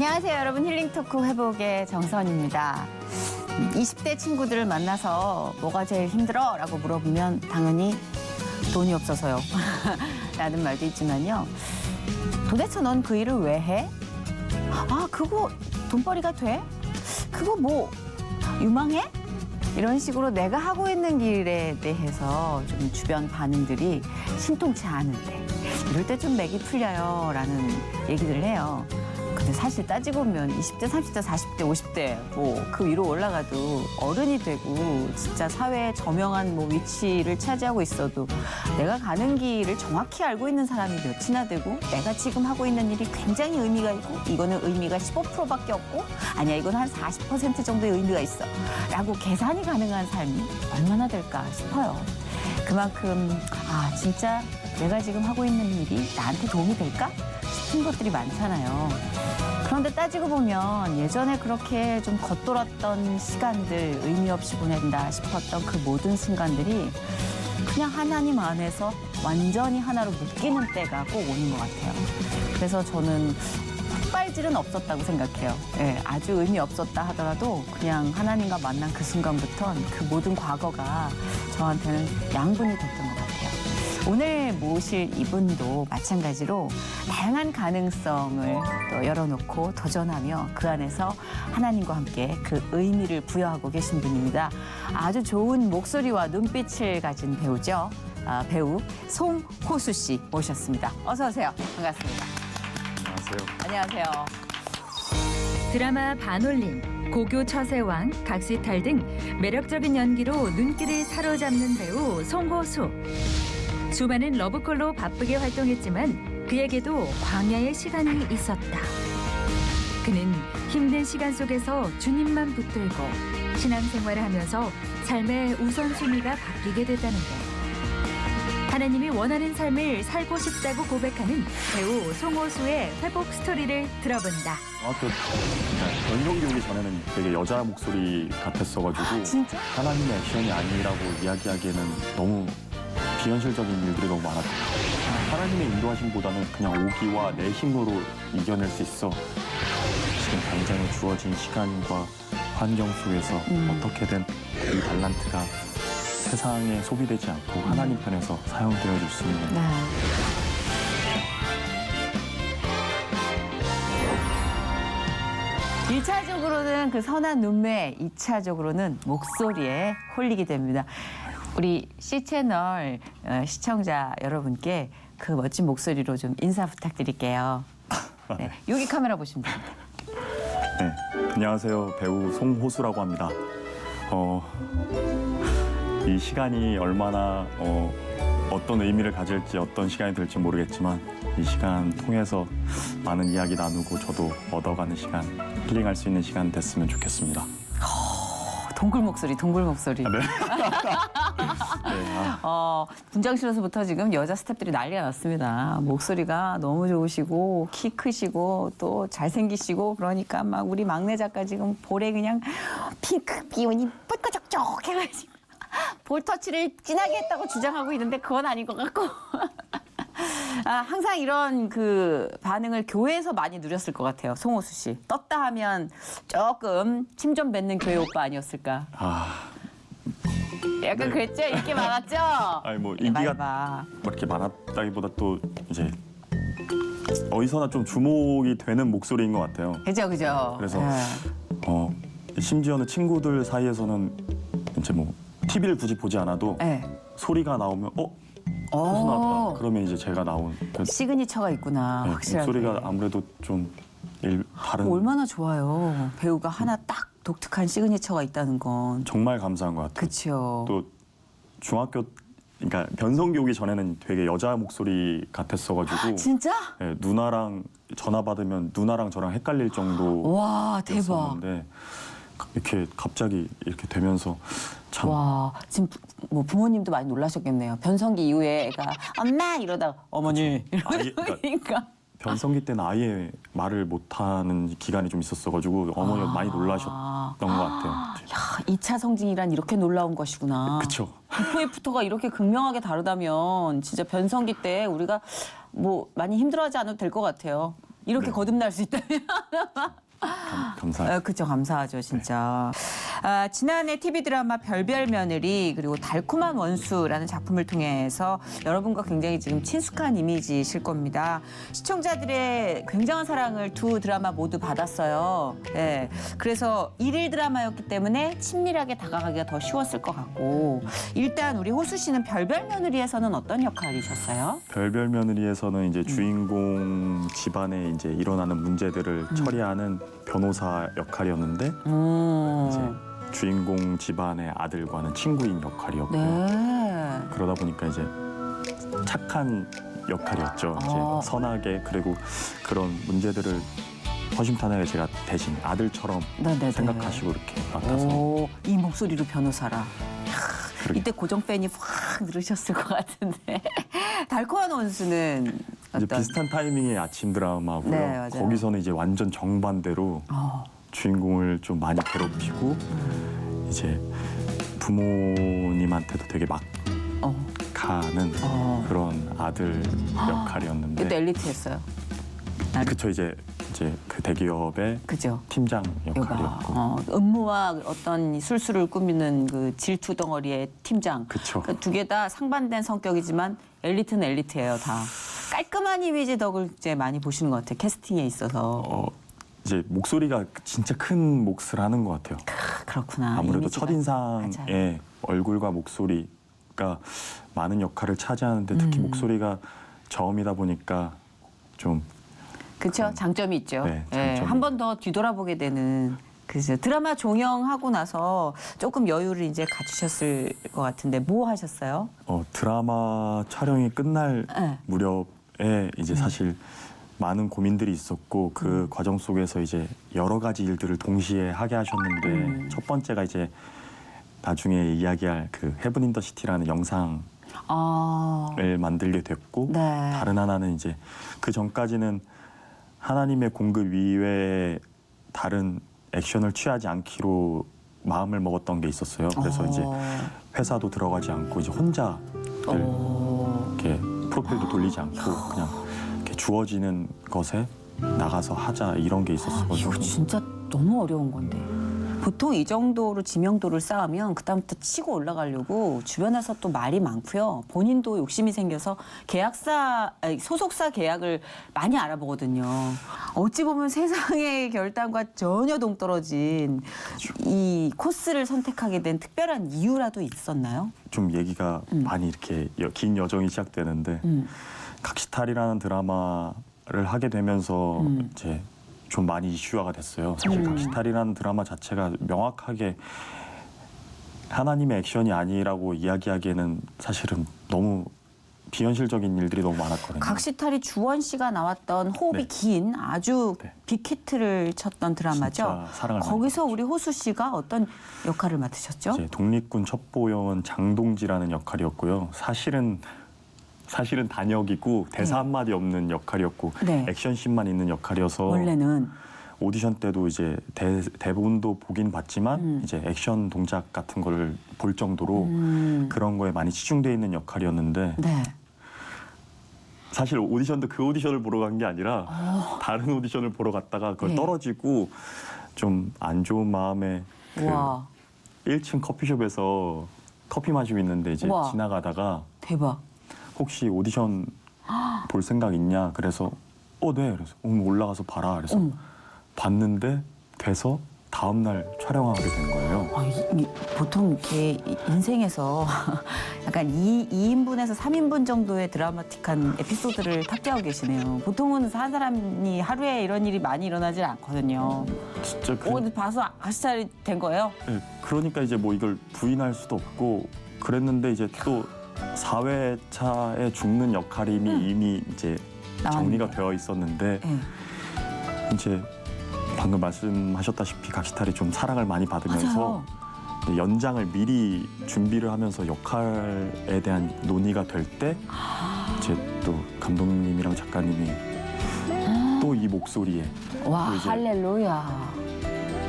안녕하세요, 여러분. 힐링 토크 회복의 정선입니다. 20대 친구들을 만나서 뭐가 제일 힘들어? 라고 물어보면 당연히 돈이 없어서요. 라는 말도 있지만요. 도대체 넌 그 일을 왜 해? 아, 그거 돈벌이가 돼? 그거 뭐 유망해? 이런 식으로 내가 하고 있는 일에 대해서 좀 주변 반응들이 신통치 않은데 이럴 때 좀 맥이 풀려요 라는 얘기들을 해요. 근데 사실 따지고 보면 20대, 30대, 40대, 50대 뭐 그 위로 올라가도 어른이 되고 진짜 사회의 저명한 뭐 위치를 차지하고 있어도 내가 가는 길을 정확히 알고 있는 사람이 몇이나 되고 내가 지금 하고 있는 일이 굉장히 의미가 있고 이거는 의미가 15%밖에 없고 아니야 이건 한 40% 정도의 의미가 있어 라고 계산이 가능한 삶이 얼마나 될까 싶어요. 그만큼 아 진짜 내가 지금 하고 있는 일이 나한테 도움이 될까 싶은 것들이 많잖아요. 그런데 따지고 보면 예전에 그렇게 좀 겉돌았던 시간들 의미 없이 보낸다 싶었던 그 모든 순간들이 그냥 하나님 안에서 완전히 하나로 묶이는 때가 꼭 오는 것 같아요. 그래서 저는 흑발질은 없었다고 생각해요. 예, 아주 의미 없었다 하더라도 그냥 하나님과 만난 그 순간부터는 그 모든 과거가 저한테는 양분이 됐던 것 같아요. 오늘 모실 이분도 마찬가지로 다양한 가능성을 또 열어놓고 도전하며 그 안에서 하나님과 함께 그 의미를 부여하고 계신 분입니다. 아주 좋은 목소리와 눈빛을 가진 배우죠. 배우 송호수 씨 모셨습니다. 어서 오세요. 반갑습니다. 안녕하세요. 안녕하세요. 드라마 반올림, 고교 처세왕, 각시탈 등 매력적인 연기로 눈길을 사로잡는 배우 송호수. 수많은 러브콜로 바쁘게 활동했지만 그에게도 광야의 시간이 있었다. 그는 힘든 시간 속에서 주님만 붙들고 신앙생활을 하면서 삶의 우선순위가 바뀌게 됐다는데 하나님이 원하는 삶을 살고 싶다고 고백하는 배우 송호수의 회복 스토리를 들어본다. 중학교 변성기 오기 전에는 되게 여자 목소리 같았어가지고 진짜? 하나님의 액션이 아니라고 이야기하기에는 너무 비현실적인 일들이 너무 많았어요. 하나님의 인도하심보다는 그냥 오기와 내 힘으로 이겨낼 수 있어. 지금 당장에 주어진 시간과 환경 속에서 어떻게든 이 달란트가 세상에 소비되지 않고 하나님 편에서 사용되어 줄 수 있는 네. 일차적으로는 그 선한 눈매, 2차적으로는 목소리에 홀리게 됩니다. 우리 C채널 시청자 여러분께 그 멋진 목소리로 좀 인사 부탁드릴게요. 네, 여기 카메라 보시면 됩니다. 네, 안녕하세요. 배우 송호수라고 합니다. 이 시간이 얼마나 어떤 의미를 가질지 어떤 시간이 될지 모르겠지만 이 시간 통해서 많은 이야기 나누고 저도 얻어가는 시간, 힐링할 수 있는 시간 됐으면 좋겠습니다. 동굴 목소리, 동굴 목소리. 네. 네, 분장실에서부터 지금 여자 스태프들이 난리가 났습니다. 목소리가 너무 좋으시고 키 크시고 또 잘생기시고 그러니까 막 우리 막내 작가 지금 볼에 그냥 핑크 기운이 뿔까적적 해가지고 볼 터치를 진하게 했다고 주장하고 있는데 그건 아닌 것 같고 항상 이런 그 반응을 교회에서 많이 누렸을 것 같아요. 송호수 씨. 떴다 하면 조금 침 좀 뱉는 교회 오빠 아니었을까? 약간 네. 그랬죠? 인기 많았죠? 아니 뭐 인기가 뭐 이렇게 많았다기보다 또 이제 어디서나 좀 주목이 되는 목소리인 것 같아요. 그죠, 그죠. 그래서 네. 심지어는 친구들 사이에서는 이제 뭐 TV를 굳이 보지 않아도 네. 소리가 나오면 호수 나왔다. 그러면 이제 제가 나온 그 시그니처가 있구나, 네, 확실하게. 목소리가 아무래도 좀 다른. 얼마나 좋아요. 배우가 하나 딱 독특한 시그니처가 있다는 건. 정말 감사한 것 같아요. 그렇죠. 또 중학교 그러니까 변성기 오기 전에는 되게 여자 목소리 같았어가지고 진짜? 네, 누나랑 전화 받으면 누나랑 저랑 헷갈릴 정도. 와, 대박. 였었는데 이렇게 갑자기 이렇게 되면서 참. 와, 지금 뭐 부모님도 많이 놀라셨겠네요. 변성기 이후에 애가 엄마 이러다가 어머니 아예, 이러니까. 변성기 때는 아예 말을 못하는 기간이 좀 있었어가지고 어머니가 많이 놀라셨던 것 같아요. 야, 2차 성징이란 이렇게 놀라운 것이구나. 그쵸. 비포 애프터가 이렇게 극명하게 다르다면 진짜 변성기 때 우리가 뭐 많이 힘들어하지 않아도 될 것 같아요. 이렇게 네. 거듭날 수 있다면. 감사합니다. 그쵸, 감사하죠, 진짜. 지난해 TV 드라마 별별 며느리 그리고 달콤한 원수라는 작품을 통해서 여러분과 굉장히 지금 친숙한 이미지실 겁니다. 시청자들의 굉장한 사랑을 두 드라마 모두 받았어요. 네. 그래서 일일 드라마였기 때문에 친밀하게 다가가기가 더 쉬웠을 것 같고 일단 우리 호수 씨는 별별 며느리에서는 어떤 역할이셨어요? 별별 며느리에서는 이제 주인공 집안에 이제 일어나는 문제들을 처리하는 변호사 역할이었는데 이제 주인공 집안의 아들과는 친구인 역할이었고요. 네. 그러다 보니까 이제 착한 역할이었죠. 이제 선하게 그리고 그런 문제들을 허심탄회하게 제가 대신 아들처럼 네네네. 생각하시고 이렇게 맡아서 오, 이 목소리로 변호사라. 그러게. 이때 고정 팬이 확 늘으셨을 것 같은데. 달콤한 원수는 이제 어떤? 비슷한 타이밍의 아침 드라마고요. 네, 맞아요. 거기서는 이제 완전 정반대로 주인공을 좀 많이 괴롭히고 이제 부모님한테도 되게 막 가는 그런 아들 역할이었는데 그때 엘리트였어요. 그쵸 이제 그 대기업의 그죠? 팀장 여봐. 역할이었고 음모와 어떤 술수를 꾸미는 그 질투 덩어리의 팀장. 그쵸. 두 개 다 상반된 성격이지만 엘리트는 엘리트예요, 다. 깔끔한 이미지 덕을 이제 많이 보시는 것 같아요. 캐스팅에 있어서. 이제 목소리가 진짜 큰 몫을 하는 것 같아요. 그렇구나. 아무래도 이미지가. 첫인상의 맞아요. 얼굴과 목소리가 많은 역할을 차지하는데 특히 목소리가 저음이다 보니까 좀 그렇죠. 장점이 있죠. 네, 장점이. 한 번 더 뒤돌아보게 되는. 그죠. 드라마 종영하고 나서 조금 여유를 이제 갖추셨을 것 같은데 뭐 하셨어요? 드라마 촬영이 끝날 네. 무렵에 이제 사실 많은 고민들이 있었고 그 과정 속에서 이제 여러 가지 일들을 동시에 하게 하셨는데 첫 번째가 이제 나중에 이야기할 그 헤븐 인 더 시티라는 영상을 만들게 됐고 네. 다른 하나는 이제 그 전까지는 하나님의 공급 이외에 다른 액션을 취하지 않기로 마음을 먹었던 게 있었어요. 그래서 이제 회사도 들어가지 않고 이제 혼자 이렇게 프로필도 돌리지 않고 그냥 이렇게 주어지는 것에 나가서 하자 이런 게 있었어가지고 이거 진짜 너무 어려운 건데. 보통 이 정도로 지명도를 쌓으면 그다음부터 치고 올라가려고 주변에서 또 말이 많고요. 본인도 욕심이 생겨서 소속사 계약을 많이 알아보거든요. 어찌 보면 세상의 결단과 전혀 동떨어진 이 코스를 선택하게 된 특별한 이유라도 있었나요? 좀 얘기가 많이 이렇게 긴 여정이 시작되는데 각시탈이라는 드라마를 하게 되면서 이제 좀 많이 이슈화가 됐어요. 사실 각시탈이라는 드라마 자체가 명확하게 하나님의 액션이 아니라고 이야기하기에는 사실은 너무 비현실적인 일들이 너무 많았거든요. 각시탈이 주원 씨가 나왔던 호흡이 네. 긴 아주 네. 빅히트를 쳤던 드라마죠. 진짜 사랑을 많이 거기서 우리 호수 씨가 어떤 역할을 맡으셨죠? 이제 독립군 첩보요원 장동지라는 역할이었고요. 사실은 단역이고 대사 한마디 없는 역할이었고 네. 액션씬만 있는 역할이어서 원래는 오디션 때도 이제 대본도 보긴 봤지만 이제 액션 동작 같은 걸 볼 정도로 그런 거에 많이 치중돼 있는 역할이었는데 네. 사실 오디션도 그 오디션을 보러 간 게 아니라 다른 오디션을 보러 갔다가 그걸 네. 떨어지고 좀 안 좋은 마음에 그 와 1층 커피숍에서 커피 마시고 있는데 이제 우와. 지나가다가 대박. 혹시 오디션 볼 생각 있냐? 그래서 네. 그래서 오늘 올라가서 봐라. 그래서 봤는데 돼서 다음 날 촬영하게 된 거예요. 보통 이렇게 인생에서 약간 2인분에서 3인분 정도의 드라마틱한 에피소드를 탑재하고 계시네요. 보통은 한 사람이 하루에 이런 일이 많이 일어나질 않거든요. 진짜 봐서 각시탈이 된 거예요? 네, 그러니까 이제 뭐 이걸 부인할 수도 없고 그랬는데 이제 또 4회차에 죽는 역할이 이미 이제 정리가 되어 있었는데 네. 이제 방금 말씀하셨다시피 각시탈이 좀 사랑을 많이 받으면서 맞아요. 연장을 미리 준비를 하면서 역할에 대한 논의가 될 때 이제 또 감독님이랑 작가님이 또 이 목소리에 와 또 이제 할렐루야.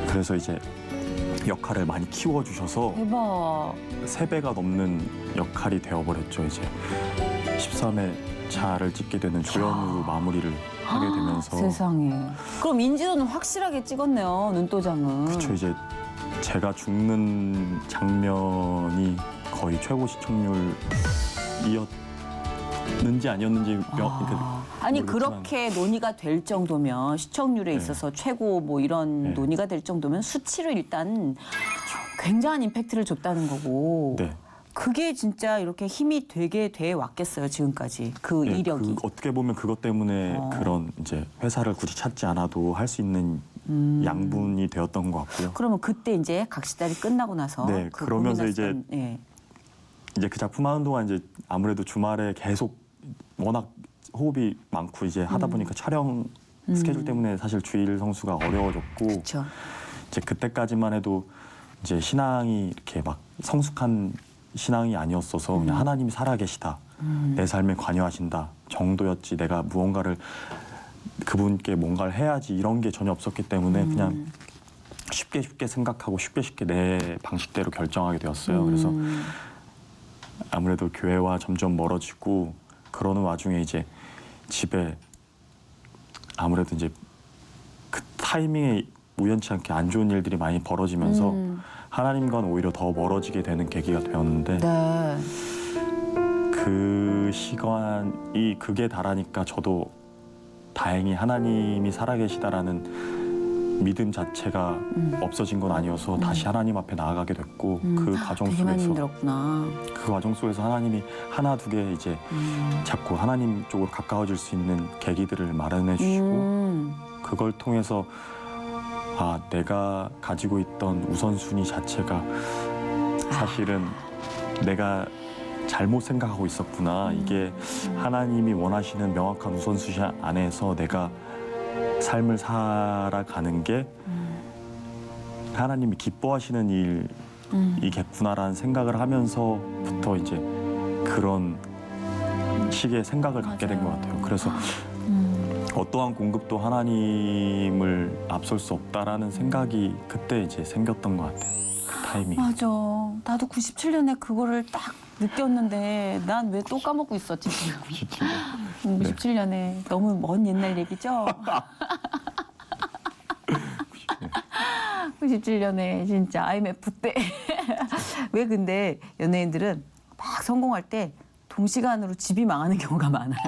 그래서 이제 역할을 많이 키워주셔서 대박. 3배가 넘는 역할이 되어버렸죠. 이제 13회 차를 찍게 되는 조연으로 마무리를 하게 되면서 세상에. 그럼 인지도는 확실하게 찍었네요. 눈도장은. 그쵸 이제 제가 죽는 장면이 거의 최고 시청률이었는지 아니었는지 아니 모르겠지만. 그렇게 논의가 될 정도면 시청률에 네. 있어서 최고 뭐 이런 네. 논의가 될 정도면 수치를 일단 굉장한 임팩트를 줬다는 거고. 네. 그게 진짜 이렇게 힘이 되게 돼 왔겠어요 지금까지 그 네, 이력이. 어떻게 보면 그것 때문에 그런 이제 회사를 굳이 찾지 않아도 할 수 있는 양분이 되었던 것 같고요. 그러면 그때 이제 각시달이 끝나고 나서 네, 그 그러면서 고민하시던, 예. 이제 그 작품 하는 동안 이제 아무래도 주말에 계속 워낙 호흡이 많고 이제 하다 보니까 촬영 스케줄 때문에 사실 주일 성수가 어려워졌고 그렇죠. 이제 그때까지만 해도 이제 신앙이 이렇게 막 성숙한 신앙이 아니었어서 그냥 하나님이 살아계시다, 내 삶에 관여하신다 정도였지 내가 무언가를 그분께 뭔가를 해야지 이런 게 전혀 없었기 때문에 그냥 쉽게 생각하고 쉽게 내 방식대로 결정하게 되었어요. 그래서 아무래도 교회와 점점 멀어지고 그러는 와중에 이제 집에 아무래도 이제 그 타이밍에 우연치 않게 안 좋은 일들이 많이 벌어지면서 하나님과는 오히려 더 멀어지게 되는 계기가 되었는데 네. 그 시간이 극에 달하니까 저도 다행히 하나님이 살아계시다라는 믿음 자체가 없어진 건 아니어서 다시 하나님 앞에 나아가게 됐고 그 과정 되게 많이 속에서 힘들었구나. 그 과정 속에서 하나님이 하나 두 개 이제 자꾸 하나님 쪽으로 가까워질 수 있는 계기들을 마련해 주시고 그걸 통해서 아 내가 가지고 있던 우선순위 자체가 사실은 내가 잘못 생각하고 있었구나. 이게 하나님이 원하시는 명확한 우선순위 안에서 내가 삶을 살아가는 게 하나님이 기뻐하시는 일이겠구나라는 생각을 하면서부터 이제 그런 식의 생각을 갖게 된 것 같아요. 그래서 어떠한 공급도 하나님을 앞설 수 없다라는 생각이 그때 이제 생겼던 것 같아요. 그 타이밍. 맞아. 나도 97년에 그거를 딱 느꼈는데 난 왜 또 까먹고 있었지 지금. 97년에 너무 먼 옛날 얘기죠? 97년에 진짜 IMF 때. 왜 근데 연예인들은 막 성공할 때 동시간으로 집이 망하는 경우가 많아요.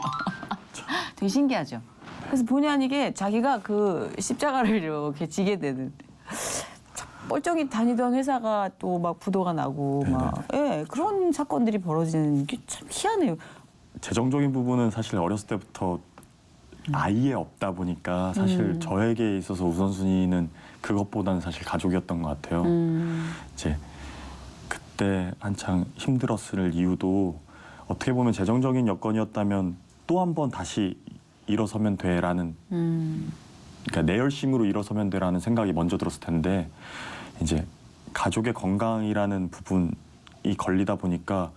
되게 신기하죠? 그래서 본의 아니게 자기가 그 십자가를 이렇게 지게 되는. 멀쩡히 다니던 회사가 또 막 부도가 나고 막 예, 그런 사건들이 벌어지는 게 참 희한해요. 재정적인 부분은 사실 어렸을 때부터 아예 없다 보니까 사실 저에게 있어서 우선순위는 그것보다는 사실 가족이었던 것 같아요. 이제 그때 한창 힘들었을 이유도 어떻게 보면 재정적인 여건이었다면 또 한 번 다시 일어서면 돼라는 그러니까 내 열심으로 일어서면 돼라는 생각이 먼저 들었을 텐데 이제 가족의 건강이라는 부분이 걸리다 보니까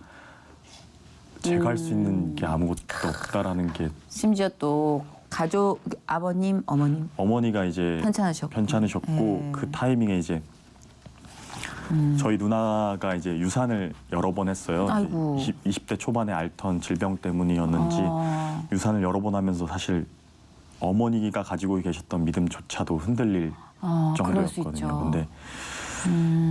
제가 할 수 있는 게 아무것도 없다라는 게 심지어 또 가족 아버님, 어머님 어머니가 이제 편찮으셨고. 예. 그 타이밍에 이제 저희 누나가 이제 유산을 여러 번 했어요. 아이고. 20대 초반에 앓던 질병 때문이었는지 유산을 여러 번 하면서 사실 어머니가 가지고 계셨던 믿음조차도 흔들릴 그럴 수 있죠. 정도였거든요. 근데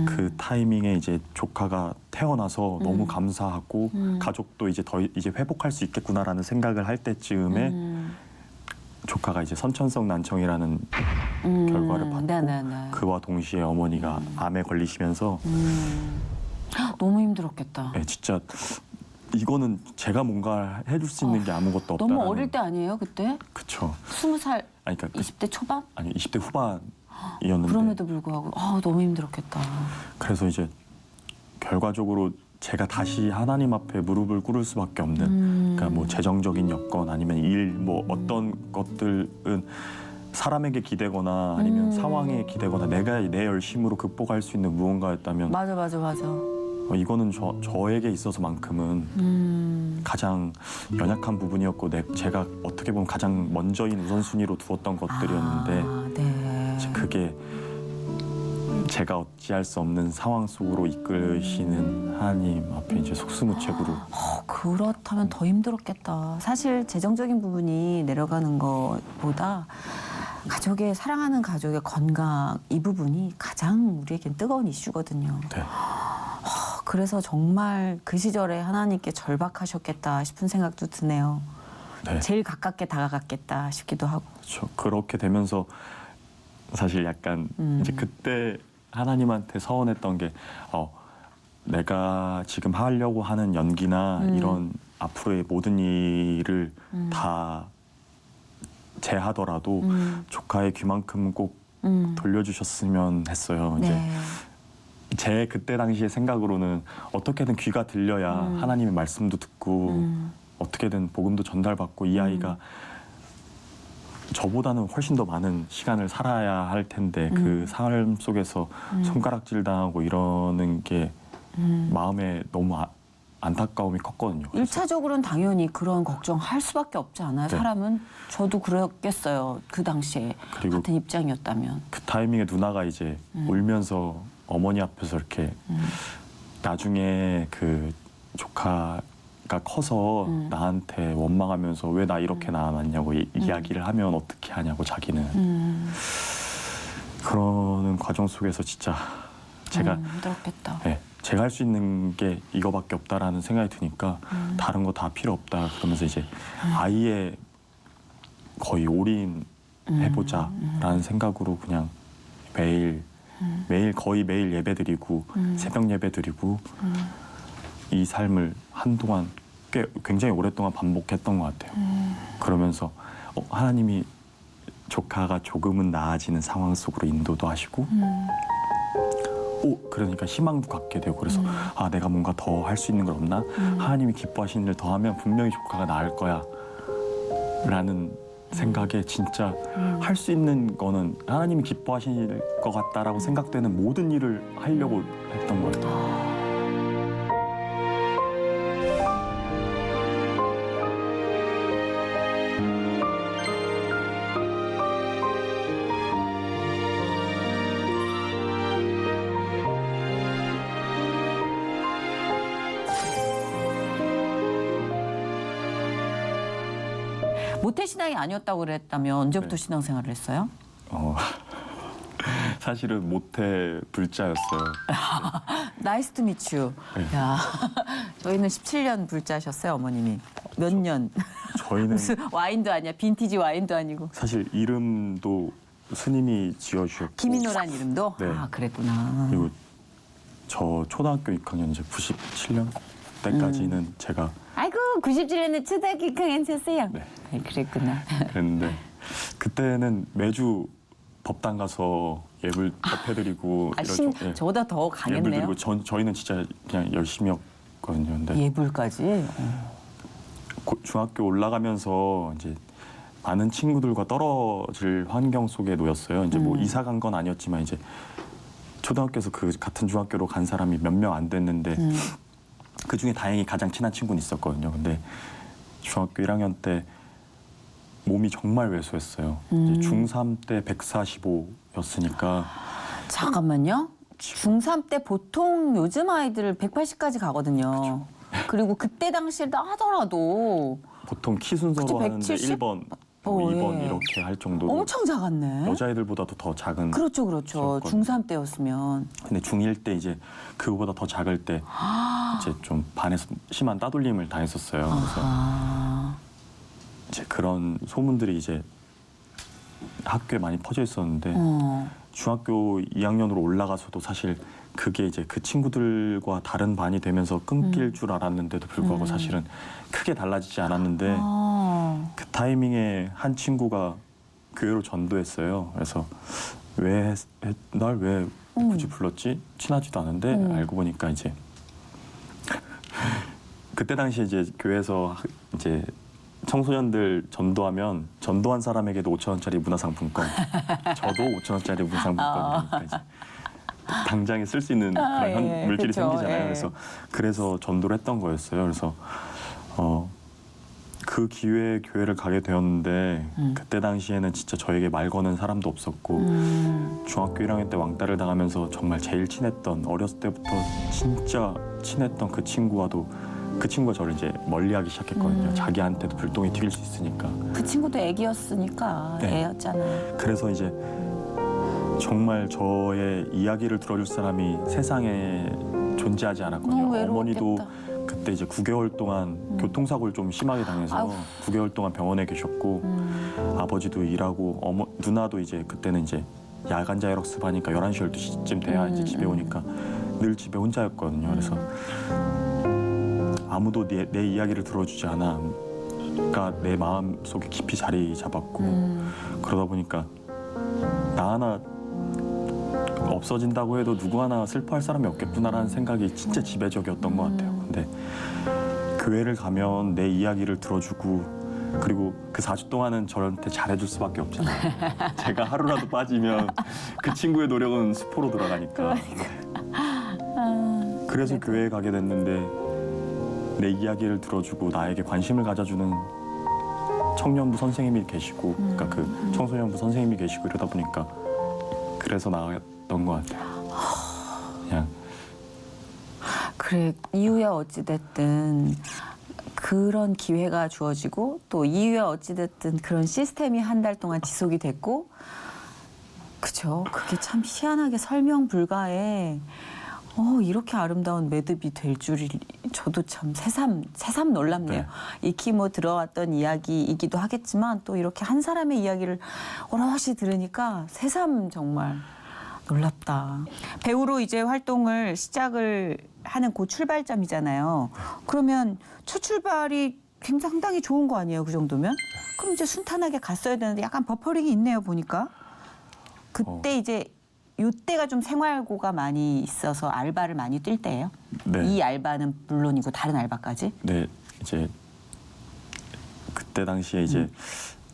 그 타이밍에 이제 조카가 태어나서 너무 감사하고 가족도 이제 이제 회복할 수 있겠구나라는 생각을 할 때쯤에 조카가 이제 선천성 난청이라는 결과를 받고 네네네. 그와 동시에 어머니가 암에 걸리시면서 너무 힘들었겠다. 네, 진짜 이거는 제가 뭔가 해줄 수 있는 게 아무것도 없다라는. 너무 어릴 때 아니에요 그때? 그쵸. 20살, 아니, 그러니까 20대 초반? 아니 20대 후반이었는데 그럼에도 불구하고 너무 힘들었겠다. 그래서 이제 결과적으로 제가 다시 하나님 앞에 무릎을 꿇을 수밖에 없는 그러니까 뭐 재정적인 여건 아니면 일 뭐 어떤 것들은 사람에게 기대거나 아니면 상황에 기대거나 내가 내 열심으로 극복할 수 있는 무언가였다면 맞아. 이거는 저에게 있어서만큼은 가장 연약한 부분이었고 제가 어떻게 보면 가장 먼저인 우선순위로 두었던 것들이었는데 네. 이제 그게 제가 어찌할 수 없는 상황 속으로 이끌시는 하나님 앞에 이제 속수무책으로 그렇다면 더 힘들었겠다. 사실 재정적인 부분이 내려가는 것보다 가족의 사랑하는 가족의 건강 이 부분이 가장 우리에겐 뜨거운 이슈거든요. 네. 그래서 정말 그 시절에 하나님께 절박하셨겠다 싶은 생각도 드네요. 네. 제일 가깝게 다가갔겠다 싶기도 하고. 그렇죠. 그렇게 되면서 사실 약간 이제 그때 하나님한테 서원했던 게 내가 지금 하려고 하는 연기나 이런 앞으로의 모든 일을 다 제하더라도 조카의 귀만큼 꼭 돌려주셨으면 했어요. 이제 네. 제 그때 당시의 생각으로는 어떻게든 귀가 들려야 하나님의 말씀도 듣고 어떻게든 복음도 전달받고 이 아이가 저보다는 훨씬 더 많은 시간을 살아야 할 텐데 그 삶 속에서 손가락질 당하고 이러는 게 마음에 너무 안타까움이 컸거든요. 그래서 1차적으로는 당연히 그런 걱정할 수밖에 없지 않아요. 네. 사람은 저도 그랬겠어요. 그 당시에 그리고 같은 입장이었다면. 그 타이밍에 누나가 이제 울면서 어머니 앞에서 이렇게 나중에 그 조카가 커서 나한테 원망하면서 왜 나 이렇게 낳아놨냐고 이야기를 하면 어떻게 하냐고 자기는 그러는 과정 속에서 진짜 제가 힘들었겠다. 네, 제가 할 수 있는 게 이거밖에 없다라는 생각이 드니까 다른 거 다 필요 없다 그러면서 이제 아이의 거의 올인해보자라는 생각으로 그냥 매일 거의 매일 예배 드리고 새벽 예배 드리고 이 삶을 한동안 굉장히 오랫동안 반복했던 것 같아요. 그러면서 하나님이 조카가 조금은 나아지는 상황 속으로 인도도 하시고 그러니까 희망도 갖게 되고 그래서 내가 뭔가 더 할 수 있는 걸 없나? 하나님이 기뻐하시는 일을 더 하면 분명히 조카가 나을 거야 라는 생각에 진짜 할 수 있는 거는 하나님이 기뻐하실 것 같다라고 생각되는 모든 일을 하려고 했던 거예요. 모태신앙이 아니었다고 그랬다면 언제부터 네. 신앙생활을 했어요? 사실은 모태 불자였어요. 나이스 투 미츄. 네. 야, 저희는 17년 불자셨어요, 어머님이. 몇 년? 저희는 무슨 와인도 아니야. 빈티지 와인도 아니고. 사실 이름도 스님이 지어주셨고 김인호란 이름도? 네. 아, 그랬구나. 그리고 저 초등학교 6학년 이제 97년 때까지는 제가 아이고, 97년에 초등학교 6학년 쳤어요. 네. 아이, 그랬구나. 그랬는데 그때는 매주 법당 가서 예불 접해드리고 예, 저보다 더 예불 강했네요. 드리고 저희는 진짜 그냥 열심히 했거든요. 근데 예불까지? 중학교 올라가면서 이제 많은 친구들과 떨어질 환경 속에 놓였어요. 이제 뭐 이사 간 건 아니었지만 이제 초등학교에서 그 같은 중학교로 간 사람이 몇 명 안 됐는데 그 중에 다행히 가장 친한 친구는 있었거든요. 근데 중학교 1학년 때 몸이 정말 왜소했어요. 이제 중3 때 145였으니까 잠깐만요. 중3 때 보통 요즘 아이들 180까지 가거든요. 그리고 그때 당시에 하더라도 보통 키 순서로 그쵸, 하는데 170? 1번, 뭐 2번 예. 이렇게 할 정도로 엄청 작았네. 여자애들보다도 더 작은 그렇죠, 그렇죠. 그랬거든요. 중3 때였으면. 근데 중1 때 이제 그거보다 더 작을 때 이제 좀 반에서 심한 따돌림을 당했었어요. 그래서 아, 이제 그런 소문들이 이제 학교에 많이 퍼져 있었는데 중학교 2학년으로 올라가서도 사실 그게 이제 그 친구들과 다른 반이 되면서 끊길 줄 알았는데도 불구하고 사실은 크게 달라지지 않았는데 그 타이밍에 한 친구가 교회로 전도했어요. 그래서 날 왜 굳이 불렀지? 친하지도 않은데 알고 보니까 이제 그때 당시에 이제 교회에서 이제 청소년들 전도하면 전도한 사람에게도 5,000원짜리 문화상품권, 저도 5,000원짜리 문화상품권이니까 이제 당장에 쓸 수 있는 그런 예, 물질이 그쵸, 생기잖아요. 예. 그래서 전도를 했던 거였어요. 그래서 그 기회에 교회를 가게 되었는데 그때 당시에는 진짜 저에게 말 거는 사람도 없었고 중학교 1학년 때 왕따를 당하면서 정말 제일 친했던 어렸을 때부터 진짜 친했던 그 친구가 저를 이제 멀리하기 시작했거든요. 자기한테도 불똥이 튀길 수 있으니까. 그 친구도 애기였으니까 네. 애였잖아요. 그래서 이제 정말 저의 이야기를 들어줄 사람이 세상에 존재하지 않았거든요. 너무 외로웠겠다. 어머니도 그때 이제 9개월 동안 교통사고를 좀 심하게 당해서 아유. 9개월 동안 병원에 계셨고 아버지도 일하고 누나도 이제 그때는 이제 야간 자율 학습하니까 11시, 12시쯤 돼야 이제 집에 오니까 늘 집에 혼자였거든요. 그래서 아무도 내 이야기를 들어주지 않아. 그러니까 내 마음 속에 깊이 자리 잡았고 그러다 보니까 나 하나 없어진다고 해도 누구 하나 슬퍼할 사람이 없겠구나라는 생각이 진짜 지배적이었던 것 같아요. 근데 교회를 가면 내 이야기를 들어주고 그리고 그 4주 동안은 저한테 잘해줄 수밖에 없잖아요. 제가 하루라도 빠지면 그 친구의 노력은 수포로 돌아가니까. 그래서 교회에 가게 됐는데 내 이야기를 들어주고 나에게 관심을 가져주는 청년부 선생님이 계시고 그러니까 그 청소년부 선생님이 계시고 이러다 보니까 그래서 나갔던 것 같아요. 그냥 그래, 이후에 어찌됐든 그런 기회가 주어지고 또 이후에 어찌됐든 그런 시스템이 한 달 동안 지속이 됐고 그죠. 그게 참 희한하게 설명 불가에 이렇게 아름다운 매듭이 될 줄이 저도 참 새삼 놀랍네요. 네. 익히 뭐 들어왔던 이야기이기도 하겠지만 또 이렇게 한 사람의 이야기를 오롯이 들으니까 새삼 정말 놀랍다. 배우로 이제 활동을 시작을 하는 그 출발점이잖아요. 그러면 첫 출발이 상당히 좋은 거 아니에요? 그 정도면? 그럼 이제 순탄하게 갔어야 되는데 약간 버퍼링이 있네요, 보니까. 그때 이제 요때가 좀 생활고가 많이 있어서 알바를 많이 뛸 때예요? 네. 이 알바는 물론이고 다른 알바까지? 네, 이제 그때 당시에 이제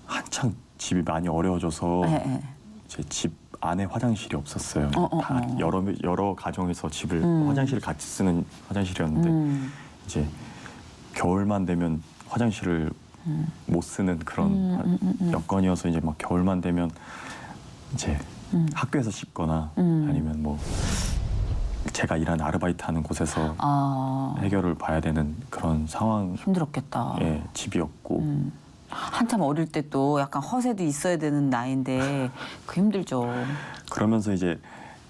한창 집이 많이 어려워져서 네. 제 집 안에 화장실이 없었어요. 어. 다 여러 가정에서 집을 화장실을 같이 쓰는 화장실이었는데 이제 겨울만 되면 화장실을 못 쓰는 그런 여건이어서 이제 막 겨울만 되면 이제 학교에서 씻거나 아니면 뭐 제가 일하는 아르바이트하는 곳에서 해결을 봐야 되는 그런 상황의 힘들었겠다. 집이었고 한참 어릴 때 또 약간 허세도 있어야 되는 나이인데 그 힘들죠. 그러면서 이제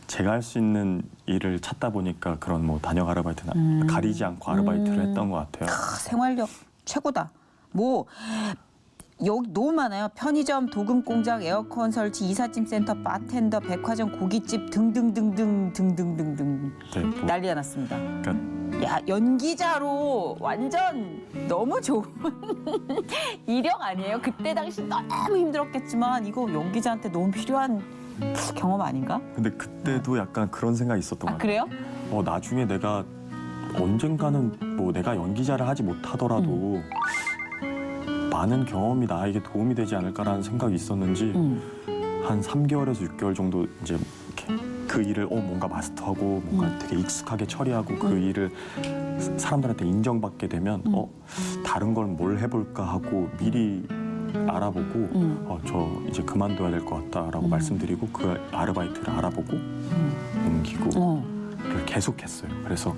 제가 할 수 있는 일을 찾다 보니까 그런 뭐 단역 아르바이트나 가리지 않고 아르바이트를 했던 것 같아요. 생활력 최고다. 뭐 여기 너무 많아요. 편의점, 도금 공장, 에어컨 설치, 이삿짐 센터, 바텐더, 백화점, 고깃집 등등등등 네, 뭐, 난리가 났습니다. 그러니까 야, 연기자로 완전 너무 좋은 이력 아니에요? 그때 당시 너무 힘들었겠지만 이거 연기자한테 너무 필요한 경험 아닌가? 근데 그때도 약간 그런 생각이 있었던 것 아, 같아요. 그래요? 나중에 내가 언젠가는 뭐 내가 연기자를 하지 못하더라도 많은 경험이 나에게 도움이 되지 않을까라는 생각이 있었는지 한 3개월에서 6개월 정도 이제 이렇게 그 일을 뭔가 마스터하고 뭔가 되게 익숙하게 처리하고 그 일을 사람들한테 인정받게 되면 다른 걸 뭘 해볼까 하고 미리 알아보고 저 이제 그만둬야 될 것 같다라고 말씀드리고 그 아르바이트를 알아보고 옮기고 를 계속했어요. 그래서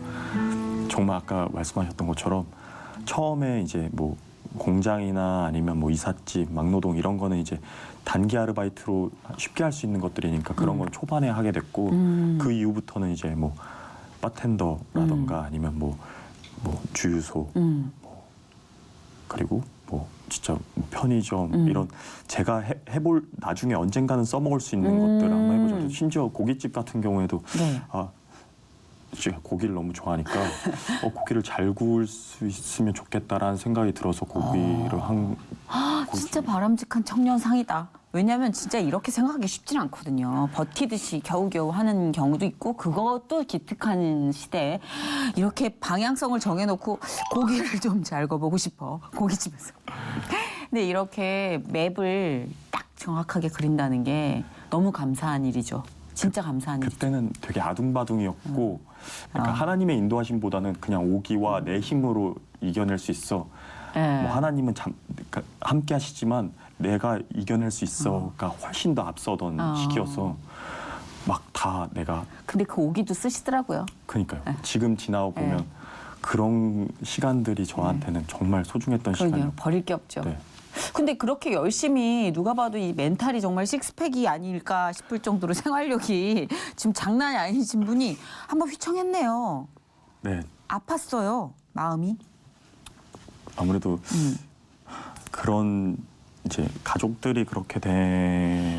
정말 아까 말씀하셨던 것처럼 처음에 이제 뭐 공장이나 아니면 뭐 이삿짐, 막노동 이런 거는 이제 단기 아르바이트로 쉽게 할 수 있는 것들이니까 그런 건 초반에 하게 됐고 그 이후부터는 이제 뭐 바텐더라던가 아니면 뭐 주유소 그리고 뭐 진짜 편의점 이런 제가 해볼 나중에 언젠가는 써먹을 수 있는 것들 한번 해보죠. 심지어 고깃집 같은 경우에도 네. 제가 고기를 너무 좋아하니까 고기를 잘 구울 수 있으면 좋겠다라는 생각이 들어서 고기를 진짜 바람직한 청년상이다. 왜냐하면 진짜 이렇게 생각하기 쉽진 않거든요. 버티듯이 겨우겨우 하는 경우도 있고 그것도 기특한 시대에 이렇게 방향성을 정해놓고 고기를 좀 잘 구워보고 싶어. 고깃집에서. 근데 이렇게 맵을 딱 정확하게 그린다는 게 너무 감사한 일이죠. 진짜 감사한 일이죠. 그때는 되게 아둥바둥이었고 그러니까 하나님의 인도하심보다는 그냥 오기와 내 힘으로 이겨낼 수 있어. 네. 뭐 하나님은 그러니까 함께 하시지만 내가 이겨낼 수 있어가 훨씬 더 앞서던 시기여서 막 다 내가 근데 그 오기도 쓰시더라고요. 그러니까요. 네. 지금 지나고 보면 네. 그런 시간들이 저한테는 정말 소중했던 그러게요. 시간이에요. 버릴 게 없죠. 네. 근데 그렇게 열심히 누가 봐도 이 멘탈이 정말 식스팩이 아닐까 싶을 정도로 생활력이 지금 장난이 아니신 분이 한번 휘청했네요. 네. 아팠어요, 마음이. 아무래도 그런 이제 가족들이 그렇게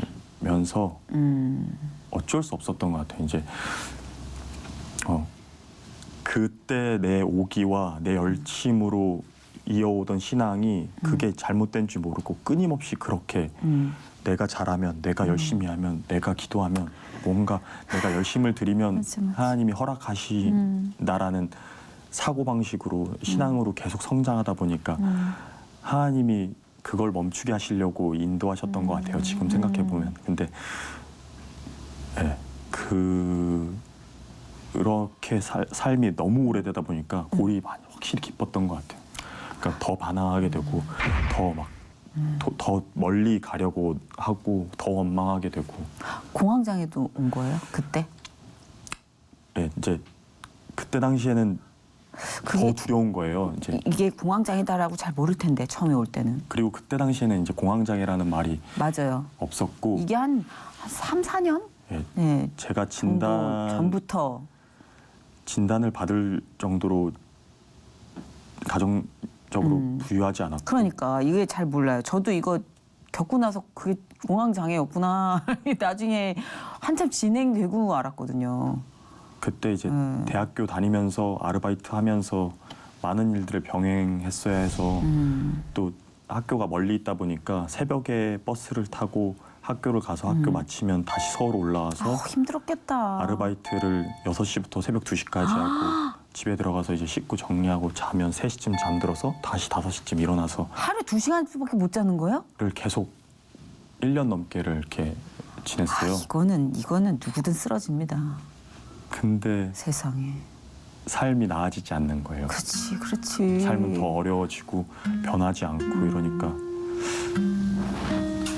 되면서 어쩔 수 없었던 것 같아요. 이제 그때 내 오기와 내 열심으로 이어오던 신앙이 그게 잘못된 줄 모르고 끊임없이 그렇게 내가 잘하면, 내가 열심히 하면, 내가 기도하면 뭔가 내가 열심을 드리면 맞아, 맞아. 하나님이 허락하신다라는 사고방식으로 신앙으로 계속 성장하다 보니까 하나님이 그걸 멈추게 하시려고 인도하셨던 것 같아요. 지금 생각해 보면. 근데 네, 그렇게 삶이 너무 오래되다 보니까 골이 많이 확실히 깊었던 것 같아요. 그러니까 더 반항하게 되고 더 멀리 가려고 하고 더 원망하게 되고. 공황장애도 온 거예요, 그때? 네, 이제 그때 당시에는 그게- 더 두려운 거예요. 이제 이게 공황장애다라고 잘 모를 텐데 처음에 올 때는. 그리고 그때 당시에는 이제 공황장애라는 말이 맞아요. 없었고 이게 한 3, 4년? 예, 네. 제가 정도 전부터. 진단을 받을 정도로 가정적으로 부유하지 않았고 그러니까 이게 잘 몰라요. 저도 이거 겪고 나서 그게 공황장애였구나. 나중에 한참 진행되고 알았거든요. 그때 이제 대학교 다니면서 아르바이트 하면서 많은 일들을 병행했어야 해서 또 학교가 멀리 있다 보니까 새벽에 버스를 타고 학교를 가서 학교 마치면 다시 서울 올라와서 힘들었겠다. 아르바이트를 6시부터 새벽 2시까지 하고 집에 들어가서 이제 씻고 정리하고 자면 3시쯤 잠들어서 다시 5시쯤 일어나서 하루에 2시간밖에 못 자는 거예요? 를 계속 1년 넘게를 이렇게 지냈어요. 이거는 누구든 쓰러집니다. 근데 세상에. 삶이 나아지지 않는 거예요. 그렇지. 삶은 더 어려워지고 변하지 않고 이러니까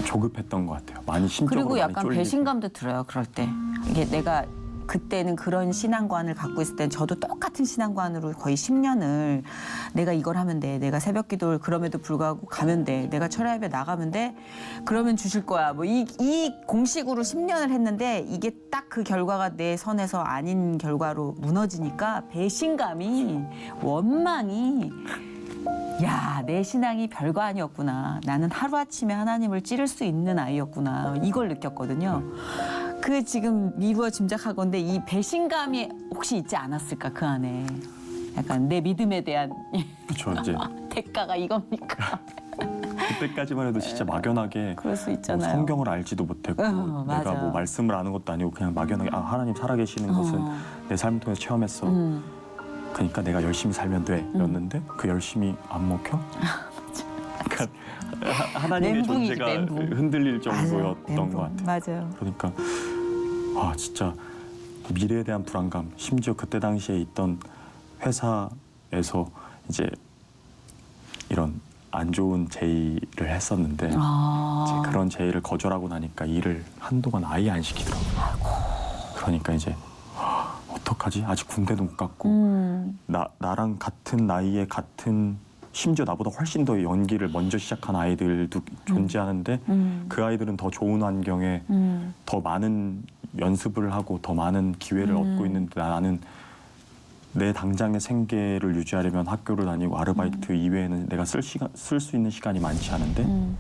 조급했던 것 같아요. 많이 심적으로 그리고 많이 약간 쫄리고. 배신감도 들어요. 그럴 때. 이게 내가 그때는 그런 신앙관을 갖고 있을 땐 저도 똑같은 신앙관으로 거의 10년을 내가 이걸 하면 돼. 내가 새벽 기도를 그럼에도 불구하고 가면 돼. 내가 철야 예배 나가면 돼. 그러면 주실 거야. 뭐 이 공식으로 10년을 했는데 이게 딱 그 결과가 내 선에서 아닌 결과로 무너지니까 배신감이 원망이 야, 내 신앙이 별거 아니었구나. 나는 하루아침에 하나님을 찌를 수 있는 아이였구나. 이걸 느꼈거든요. 그 지금 미루어 짐작하건데 이 배신감이 혹시 있지 않았을까 그 안에. 약간 내 믿음에 대한 그렇죠. 이제 대가가 이겁니까? 그때까지만 해도 진짜 막연하게 그럴 수 뭐 있잖아요. 성경을 알지도 못했고 내가 맞아. 뭐 말씀을 아는 것도 아니고 그냥 막연하게 하나님 살아계시는 것은 내 삶을 통해서 체험했어. 그러니까 내가 열심히 살면 돼. 였는데 그 열심히 안 먹혀? 그러니까 하나님의 멘붕이지, 존재가 멘붕. 흔들릴 정도였던 멘붕. 것 같아요. 맞아요. 그러니까 진짜 미래에 대한 불안감, 심지어 그때 당시에 있던 회사에서 이제 이런 안 좋은 제의를 했었는데 이제 그런 제의를 거절하고 나니까 일을 한동안 아예 안 시키더라고요. 그러니까 이제 어떡하지? 아직 군대도 못 갔고 나랑 같은 나이에 같은 심지어 나보다 훨씬 더 연기를 먼저 시작한 아이들도 존재하는데 그 아이들은 더 좋은 환경에 더 많은 연습을 하고 더 많은 기회를 얻고 있는데 나는 내 당장의 생계를 유지하려면 학교를 다니고 아르바이트 이외에는 내가 쓸 수 있는 시간이 많지 않은데 그럼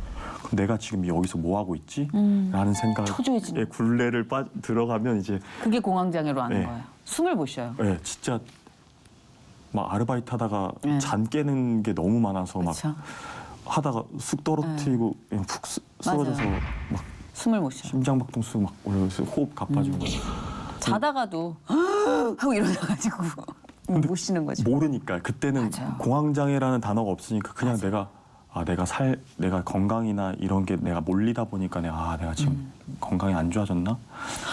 내가 지금 여기서 뭐 하고 있지? 라는 생각에 초조해지는. 굴레를 들어가면 이제 그게 공황장애로 하는 네. 거예요. 숨을 못 쉬어요. 네, 진짜 막 아르바이트 하다가 네. 잔 깨는 게 너무 많아서 그렇죠. 막 하다가 쑥 떨어뜨리고 그냥 푹 쓰러져서 맞아요. 막 숨을 못 쉬어요. 심장박동수 막 올라서 호흡 가빠지고 자다가도 하고 일어나가지고 못 쉬는 거지. 모르니까 그때는 맞아요. 공황장애라는 단어가 없으니까 그냥 내가 건강이나 이런 게 내가 몰리다 보니까 내가 지금 건강이 안 좋아졌나?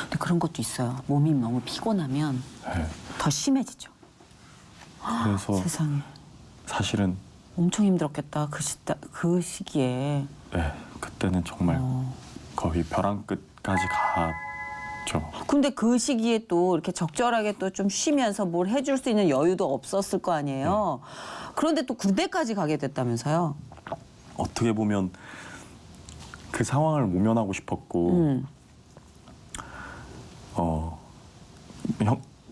근데 그런 것도 있어요. 몸이 너무 피곤하면 네. 더 심해지죠. 그래서 세상에. 사실은 엄청 힘들었겠다. 그 시기에. 네, 그때는 정말 어. 거의 벼랑 끝까지 갔죠. 근데 그 시기에 또 이렇게 적절하게 또 좀 쉬면서 뭘 해줄 수 있는 여유도 없었을 거 아니에요. 그런데 또 군대까지 가게 됐다면서요. 어떻게 보면 그 상황을 모면하고 싶었고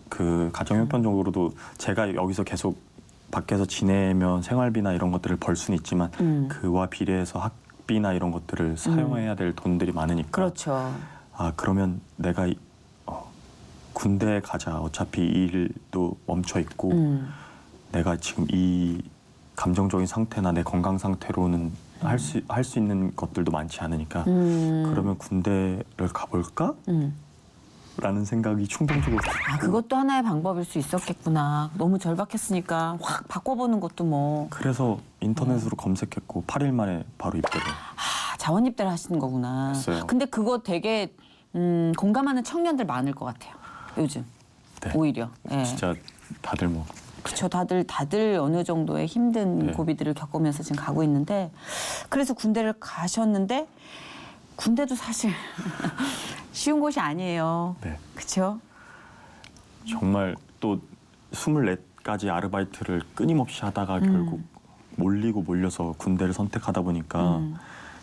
그 가정 형편적으로도 제가 여기서 계속 밖에서 지내면 생활비나 이런 것들을 벌 수는 있지만 그와 비례해서 학비나 이런 것들을 사용해야 될 돈들이 많으니까 그렇죠. 아 그러면 내가 군대에 가자. 어차피 이 일도 멈춰 있고 내가 지금 이 감정적인 상태나 내 건강 상태로는 할 수 있는 것들도 많지 않으니까 그러면 군대를 가볼까? 라는 생각이 충동적으로 아, 그것도 하나의 방법일 수 있었겠구나. 너무 절박했으니까 확 바꿔보는 것도 뭐. 그래서 인터넷으로 검색했고 8일 만에 바로 입대를 아, 자원 입대를 하시는 거구나. 했어요. 근데 그거 되게 공감하는 청년들 많을 것 같아요. 요즘. 네. 오히려. 예. 진짜 다들 뭐 그렇죠. 다들 어느 정도의 힘든 네. 고비들을 겪으면서 지금 가고 있는데 그래서 군대를 가셨는데 군대도 사실 쉬운 곳이 아니에요. 네. 그렇죠? 정말 또 24가지 아르바이트를 끊임없이 하다가 결국 몰려서 군대를 선택하다 보니까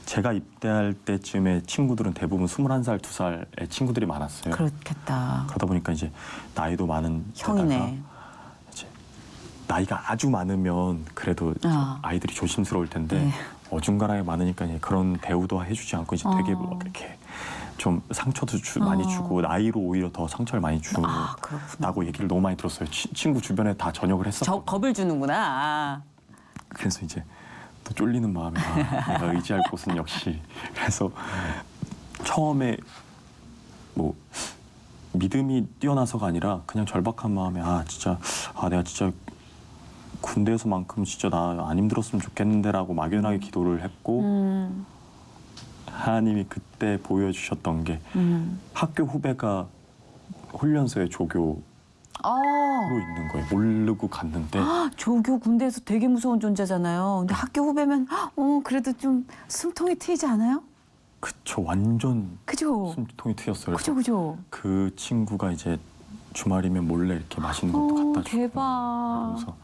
제가 입대할 때쯤에 친구들은 대부분 21살, 2살의 친구들이 많았어요. 그렇겠다. 그러다 보니까 이제 나이도 많은 데다가 형이네. 이제 나이가 아주 많으면 그래도 아. 아이들이 조심스러울 텐데 네. 어중간하게 많으니까 이제 그런 대우도 해주지 않고 이제 되게 뭐 이렇게 좀 상처도 많이 주고 나이로 오히려 더 상처를 많이 아, 그렇구나. 주고 얘기를 너무 많이 들었어요. 친구 주변에 다 전역을 했었고 겁을 주는구나. 그래서 이제 또 쫄리는 마음에 내가 의지할 곳은 역시 그래서 처음에 뭐 믿음이 뛰어나서가 아니라 그냥 절박한 마음에 내가 진짜 군대에서만큼 진짜 나 안 힘들었으면 좋겠는데라고 막연하게 기도를 했고 하나님이 그때 보여주셨던 게 학교 후배가 훈련소에 조교로 있는 거예요. 모르고 갔는데 조교 군대에서 되게 무서운 존재잖아요. 근데 학교 후배면 그래도 좀 숨통이 트이지 않아요? 그쵸 완전 그죠? 숨통이 트였어요. 그래서 그죠? 그 친구가 이제 주말이면 몰래 이렇게 맛있는 것도 갖다 주고 대박. 그래서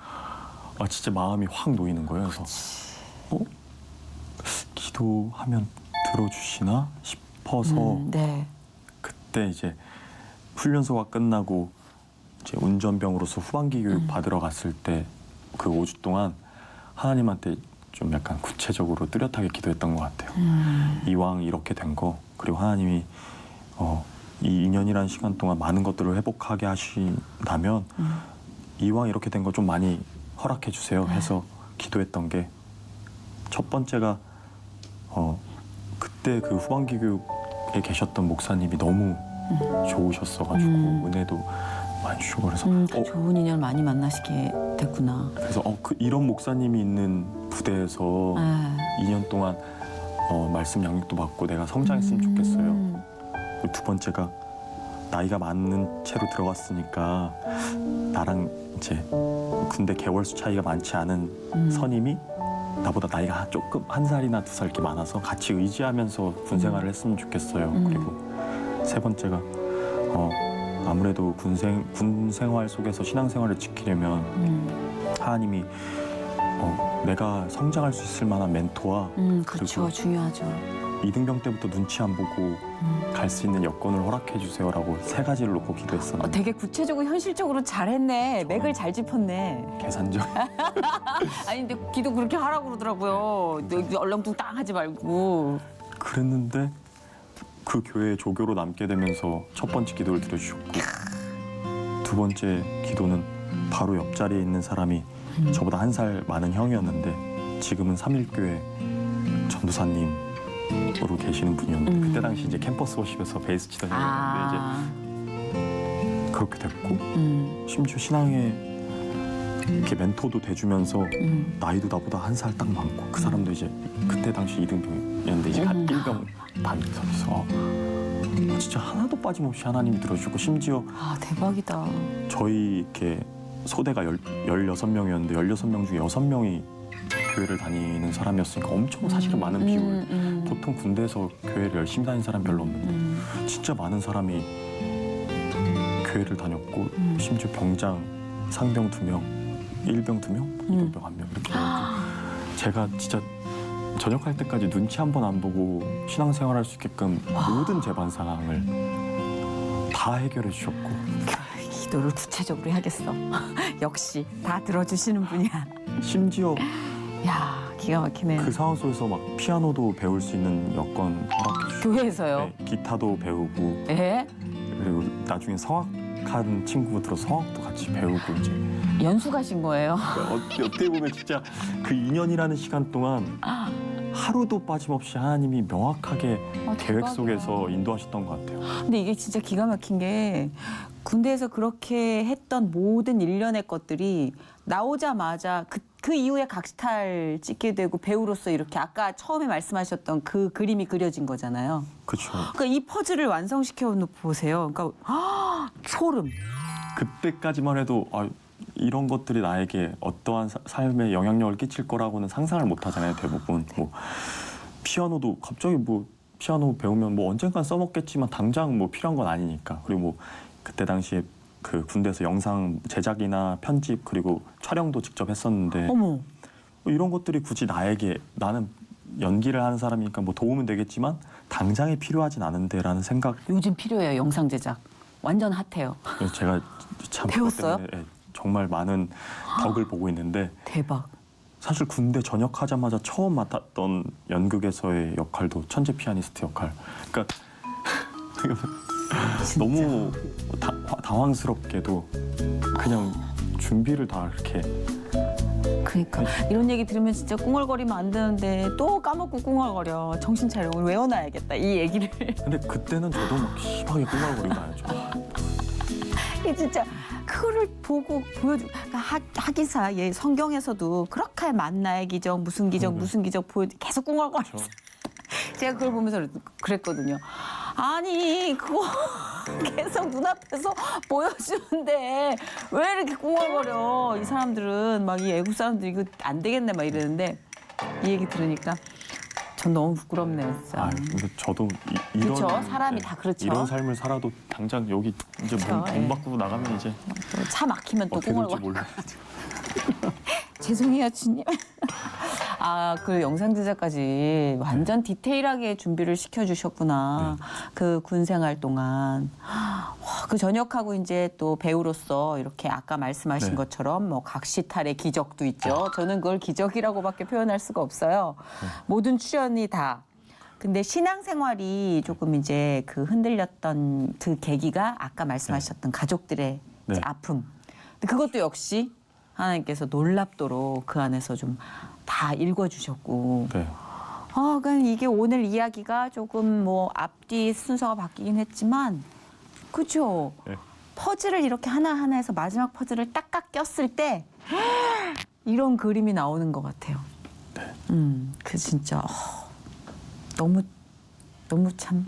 진짜 마음이 확 놓이는 거예요. 그래서 기도하면 들어주시나 싶어서 네. 그때 이제 훈련소가 끝나고 이제 운전병으로서 후반기 교육 받으러 갔을 때 그 5주 동안 하나님한테 좀 약간 구체적으로 뚜렷하게 기도했던 것 같아요. 이왕 이렇게 된 거 그리고 하나님이 이 2년이라는 시간 동안 많은 것들을 회복하게 하신다면 이왕 이렇게 된 거 좀 많이 허락해 주세요 해서 기도했던 게 첫 번째가 그때 그 후반기 교육에 계셨던 목사님이 너무 좋으셨어가지고 은혜도 많이 주고 그래서 좋은 인연 많이 만나시게 됐구나. 그래서 이런 목사님이 있는 부대에서 2년 동안 말씀 양육도 받고 내가 성장했으면 좋겠어요. 그리고 두 번째가 나이가 많은 채로 들어갔으니까 나랑 이제 군대 개월수 차이가 많지 않은 선임이 나보다 나이가 조금 1살이나 2살 이렇게 많아서 같이 의지하면서 군 생활을 했으면 좋겠어요. 그리고 세 번째가 아무래도 군 생활 속에서 신앙생활을 지키려면 하나님이 내가 성장할 수 있을 만한 멘토와 그렇죠. 그리고 중요하죠. 이등병 때부터 눈치 안 보고 갈 수 있는 여건을 허락해 주세요라고 3가지를 놓고 기도했었는데 되게 구체적으로 현실적으로 잘했네. 맥을 잘 짚었네. 계산적 아니 근데 기도 그렇게 하라고 그러더라고요. 얼렁뚱땅 하지 말고. 그랬는데 그 교회에 조교로 남게 되면서 첫 번째 기도를 들어주셨고 두 번째 기도는 바로 옆자리에 있는 사람이 저보다 1살 많은 형이었는데 지금은 삼일교회 전도사님으로 계시는 분이었는데 그때 당시 이제 캠퍼스 워십에서 베이스 치던 형이었는데 이제 그렇게 됐고 심지어 신앙에 이렇게 멘토도 돼주면서 나이도 나보다 1살 딱 많고 그 사람도 이제 그때 당시 2등병이었는데 이제 1병 반에서 진짜 하나도 빠짐없이 하나님이 들어주고 심지어 대박이다. 저희 이렇게 소대가 16명이었는데 16명 중에 6명이 교회를 다니는 사람이었으니까 엄청 사실은 많은 비율. 보통 군대에서 교회를 열심히 다니는 사람 별로 없는데 진짜 많은 사람이 교회를 다녔고 심지어 병장, 상병 2명, 일병 2명, 이병병 1명 이렇게 제가 진짜 전역할 때까지 눈치 한 번 안 보고 신앙생활할 수 있게끔 모든 제 반 상황을 다 해결해 주셨고 기도를 구체적으로 해야겠어. 역시 다 들어주시는 분이야. 심지어 야, 기가 막히네. 그 상황 속에서 막 피아노도 배울 수 있는 여건 허락해 주시고 교회에서요. 네, 기타도 배우고 예? 그리고 나중에 성악한 친구들로 성악도 같이 배우고 이제 연수 가신 거예요. 어떻게 보면 진짜 그 2년이라는 시간 동안 하루도 빠짐없이 하나님이 명확하게 계획 대박이야. 속에서 인도하셨던 것 같아요. 근데 이게 진짜 기가 막힌 게 군대에서 그렇게 했던 모든 일련의 것들이 나오자마자 그 이후에 각시탈 찍게 되고 배우로서 이렇게 아까 처음에 말씀하셨던 그 그림이 그려진 거잖아요. 그렇죠. 그러니까 이 퍼즐을 완성시켜 보세요. 그러니까 소름. 그때까지만 해도 이런 것들이 나에게 어떠한 삶에 영향력을 끼칠 거라고는 상상을 못 하잖아요. 대부분 뭐 피아노도 갑자기 뭐 피아노 배우면 뭐 언젠간 써먹겠지만 당장 뭐 필요한 건 아니니까. 그리고 뭐 그때 당시에 그 군대에서 영상 제작이나 편집 그리고 촬영도 직접 했었는데 어머. 뭐 이런 것들이 굳이 나는 연기를 하는 사람이니까 뭐 도움은 되겠지만 당장에 필요하진 않은데라는 생각. 요즘 필요해요. 영상 제작. 완전 핫해요. 제가 참 배웠어요? 그것 때문에, 정말 많은 덕을 보고 있는데 대박. 사실 군대 전역하자마자 처음 맡았던 연극에서의 역할도 천재 피아니스트 역할. 그러니까 너무 당황스럽게도 그냥 준비를 다 이렇게. 그러니까 이런 얘기 들으면 진짜 꿍얼거리면 안 되는데 또 까먹고 꿍얼거려. 정신 차려. 오늘 외워놔야겠다. 이 얘기를. 근데 그때는 저도 막 심하게 꿍얼거리고 다녔죠. 이게 진짜 그거를 보고 보여주. 그러니까 하기사 예 성경에서도 그렇게 만나의 기적 무슨 기적 무슨 기적 계속 꿍얼거려. 그렇죠. 제가 그걸 보면서 그랬거든요. 아니 그거 계속 눈앞에서 보여주는데 왜 이렇게 꿍얼거려. 이 사람들은 막 이 애국 사람들 이거 안 되겠네 막 이러는데 이 얘기 들으니까 전 너무 부끄럽네요 진짜. 근데 저도 이런 그렇죠. 사람이 다 그렇죠. 이런 삶을 살아도 당장 여기 이제 그렇죠. 문 바꾸고 나가면 이제 또 차 막히면 또 어떻게 될지 꿍얼거려. 몰라. 죄송해요 주님. 그 영상 제작까지 완전 디테일하게 준비를 시켜주셨구나. 그 군 생활 동안. 와, 그 전역하고 이제 또 배우로서 이렇게 아까 말씀하신 네. 것처럼 뭐 각시탈의 기적도 있죠. 저는 그걸 기적이라고밖에 표현할 수가 없어요. 모든 출연이 다. 근데 신앙생활이 조금 이제 그 흔들렸던 그 계기가 아까 말씀하셨던 가족들의 네. 이제 아픔. 근데 그것도 역시 하나님께서 놀랍도록 그 안에서 좀 다 읽어주셨고. 네. 그러니까 이게 오늘 이야기가 조금 뭐 앞뒤 순서가 바뀌긴 했지만, 그죠? 네. 퍼즐을 이렇게 하나하나해서 마지막 퍼즐을 딱딱 꼈을 때 이런 그림이 나오는 것 같아요. 네. 그 진짜 너무 참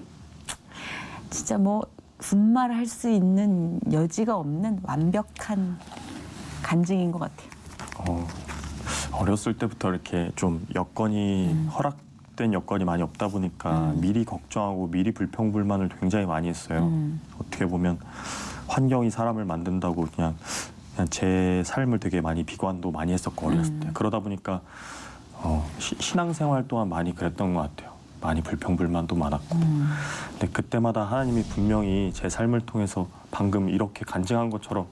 진짜 뭐 분말할 수 있는 여지가 없는 완벽한 간증인 것 같아요. 어렸을 때부터 이렇게 좀 여건이 허락된 여건이 많이 없다 보니까 미리 걱정하고 미리 불평불만을 굉장히 많이 했어요. 어떻게 보면 환경이 사람을 만든다고 그냥 제 삶을 되게 많이 비관도 많이 했었고 어렸을 때. 그러다 보니까 신앙생활 또한 많이 그랬던 것 같아요. 많이 불평불만도 많았고. 근데 그때마다 하나님이 분명히 제 삶을 통해서 방금 이렇게 간증한 것처럼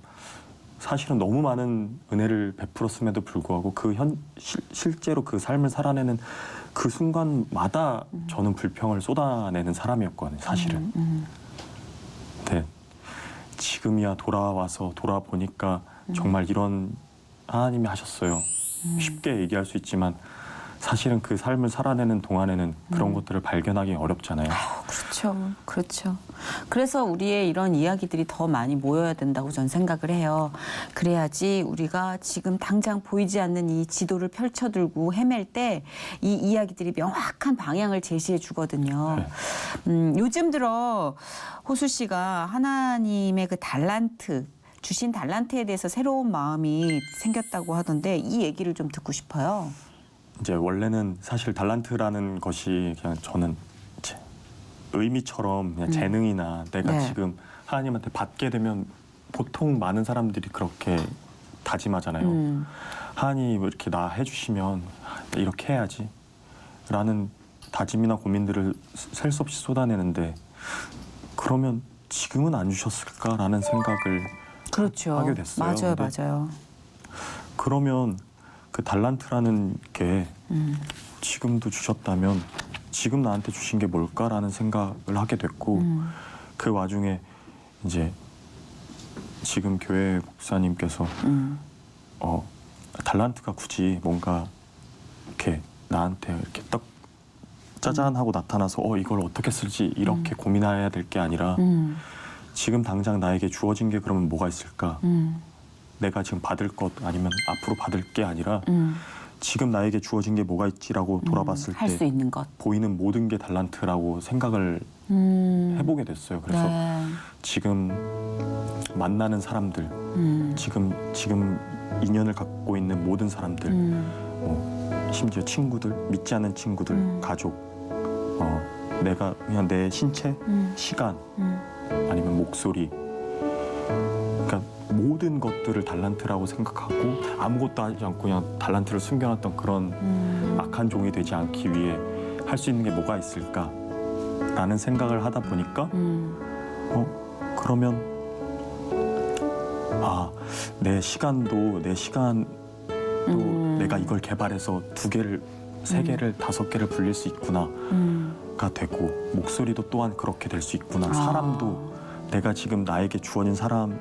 사실은 너무 많은 은혜를 베풀었음에도 불구하고 실제로 그 삶을 살아내는 그 순간마다 저는 불평을 쏟아내는 사람이었거든요, 사실은. 근데 지금이야 돌아보니까 정말 이런 하나님이 하셨어요. 쉽게 얘기할 수 있지만 사실은 그 삶을 살아내는 동안에는 그런 것들을 발견하기 어렵잖아요. 그렇죠. 그렇죠. 그래서 우리의 이런 이야기들이 더 많이 모여야 된다고 저는 생각을 해요. 그래야지 우리가 지금 당장 보이지 않는 이 지도를 펼쳐들고 헤맬 때 이 이야기들이 명확한 방향을 제시해 주거든요. 요즘 들어 호수 씨가 하나님의 그 달란트, 주신 달란트에 대해서 새로운 마음이 생겼다고 하던데 이 얘기를 좀 듣고 싶어요. 이제 원래는 사실 달란트라는 것이 그냥 저는 이제 의미처럼 그냥 재능이나 내가 네. 지금 하나님한테 받게 되면 보통 많은 사람들이 그렇게 다짐하잖아요. 하나님 이렇게 나 해주시면 이렇게 해야지 라는 다짐이나 고민들을 셀 수 없이 쏟아내는데 그러면 지금은 안 주셨을까라는 생각을 그렇죠. 하게 됐어요. 맞아요, 근데 맞아요. 그러면 그 달란트라는 게 지금도 주셨다면 지금 나한테 주신 게 뭘까라는 생각을 하게 됐고 그 와중에 이제 지금 교회 목사님께서 달란트가 굳이 뭔가 이렇게 나한테 이렇게 딱 짜잔 하고 나타나서 이걸 어떻게 쓸지 이렇게 고민해야 될 게 아니라 지금 당장 나에게 주어진 게 그러면 뭐가 있을까? 내가 지금 받을 것 아니면 앞으로 받을 게 아니라 지금 나에게 주어진 게 뭐가 있지라고 돌아봤을 할 수 때 있는 것. 보이는 모든 게 달란트라고 생각을 해보게 됐어요. 그래서 네. 지금 만나는 사람들, 지금 인연을 갖고 있는 모든 사람들, 심지어 친구들, 믿지 않는 친구들, 가족, 내가 그냥 내 신체, 시간, 아니면 목소리, 그러니까 모든 것들을 달란트라고 생각하고 아무것도 하지 않고 그냥 달란트를 숨겨놨던 그런 악한 종이 되지 않기 위해 할 수 있는 게 뭐가 있을까라는 생각을 하다 보니까 그러면 내 시간도 내가 이걸 개발해서 2개를 3개를 5개를 불릴 수 있구나가 되고 목소리도 또한 그렇게 될 수 있구나. 사람도 내가 지금 나에게 주어진 사람이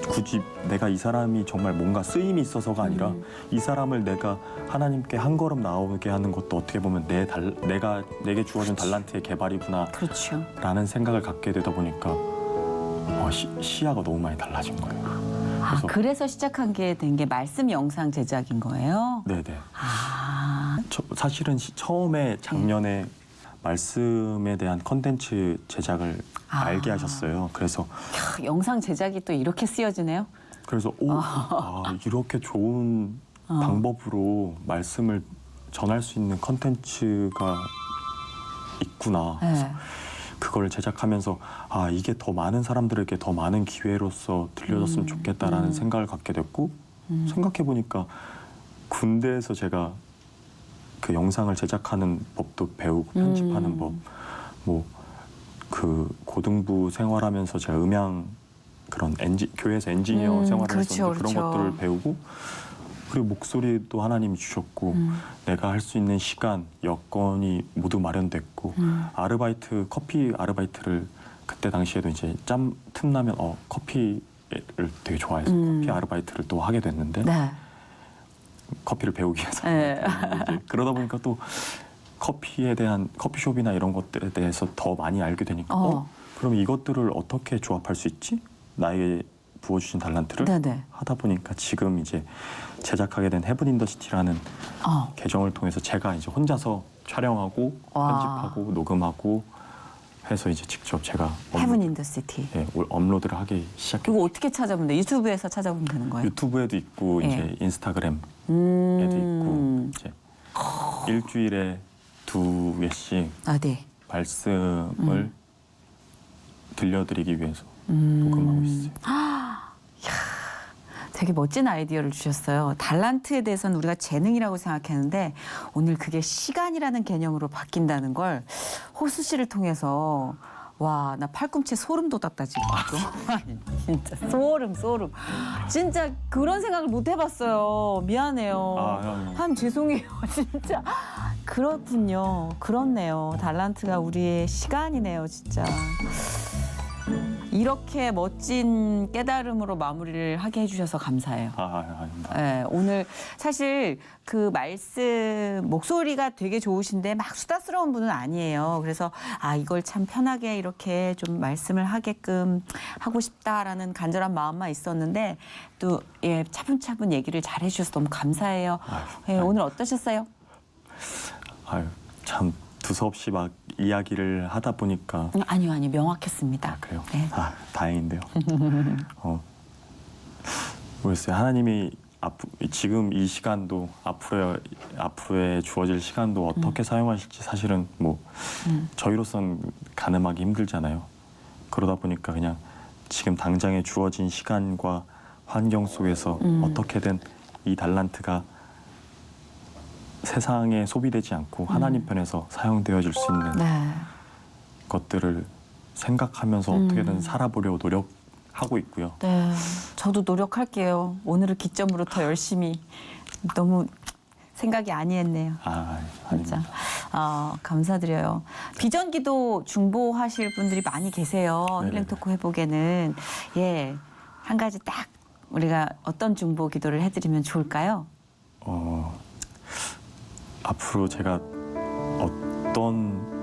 굳이 내가 이 사람이 정말 뭔가 쓰임이 있어서가 아니라 이 사람을 내가 하나님께 한 걸음 나오게 하는 것도 어떻게 보면 내게 주어진 달란트의 개발이구나 그렇죠. 라는 생각을 갖게 되다 보니까 시야가 너무 많이 달라진 거예요. 그래서 시작한 게 된 게 말씀 영상 제작인 거예요? 네네. 사실은 처음에 작년에 말씀에 대한 컨텐츠 제작을 알게 하셨어요. 그래서 영상 제작이 또 이렇게 쓰여지네요? 이렇게 좋은 방법으로 말씀을 전할 수 있는 컨텐츠가 있구나. 네. 그걸 제작하면서 이게 더 많은 사람들에게 더 많은 기회로서 들려졌으면 좋겠다라는 생각을 갖게 됐고 생각해보니까 군대에서 제가 그 영상을 제작하는 법도 배우고 편집하는 법, 그 고등부 생활하면서 제가 음향 그런 교회에서 엔지니어 생활을 했었는데 그런 것들을 배우고 그리고 목소리도 하나님이 주셨고 내가 할 수 있는 시간, 여건이 모두 마련됐고 커피 아르바이트를 그때 당시에도 이제 틈나면 커피를 되게 좋아해서 커피 아르바이트를 또 하게 됐는데 네. 커피를 배우기 위해서 네. 이제 그러다 보니까 또 커피에 대한 커피숍이나 이런 것들에 대해서 더 많이 알게 되니까 그럼 이것들을 어떻게 조합할 수 있지? 나에게 부어주신 달란트를 네네. 하다 보니까 지금 이제 제작하게 된 헤븐 인더시티라는 계정을 통해서 제가 이제 혼자서 촬영하고 편집하고 녹음하고 해서 이제 직접 제가 헤븐 인더 시티. 업로드를 하기 시작했어요. 그거 어떻게 찾아보면 돼요? 유튜브에서 찾아보면 되는 거예요? 유튜브에도 있고 예. 이제 인스타그램에도 있고 이제 일주일에 2개씩 네. 말씀을 들려드리기 위해서 녹음하고 있어요. 되게 멋진 아이디어를 주셨어요. 달란트에 대해서는 우리가 재능이라고 생각했는데 오늘 그게 시간이라는 개념으로 바뀐다는 걸 호수 씨를 통해서 와, 나 팔꿈치에 소름 돋았다 지금. 진짜 소름. 진짜 그런 생각을 못 해봤어요. 미안해요. 죄송해요. 진짜. 그렇군요. 그렇네요. 달란트가 우리의 시간이네요, 진짜. 이렇게 멋진 깨달음으로 마무리를 하게 해주셔서 감사해요. 아닙니다. 네, 오늘 사실 그 말씀 목소리가 되게 좋으신데 막 수다스러운 분은 아니에요. 그래서 이걸 참 편하게 이렇게 좀 말씀을 하게끔 하고 싶다라는 간절한 마음만 있었는데 또 차분차분 얘기를 잘 해주셔서 너무 감사해요. 오늘 어떠셨어요? 참 두서없이 막 이야기를 하다 보니까 아니요 명확했습니다. 그래요? 네. 다행인데요. 모르겠어요. 하나님이 지금 이 시간도 앞으로의 주어질 시간도 어떻게 사용하실지 사실은 뭐 저희로선 가늠하기 힘들잖아요. 그러다 보니까 그냥 지금 당장에 주어진 시간과 환경 속에서 어떻게든 이 달란트가 세상에 소비되지 않고 하나님 편에서 사용되어질 수 있는 네. 것들을 생각하면서 어떻게든 살아보려고 노력하고 있고요. 네. 저도 노력할게요. 오늘을 기점으로 더 열심히. 너무 생각이 아니했네요. 아, 진짜. 아닙니다. 감사드려요. 비전기도 중보하실 분들이 많이 계세요. 네네네. 힐링 토크 회복에는. 예. 한 가지 딱 우리가 어떤 중보 기도를 해드리면 좋을까요? 앞으로 제가 어떤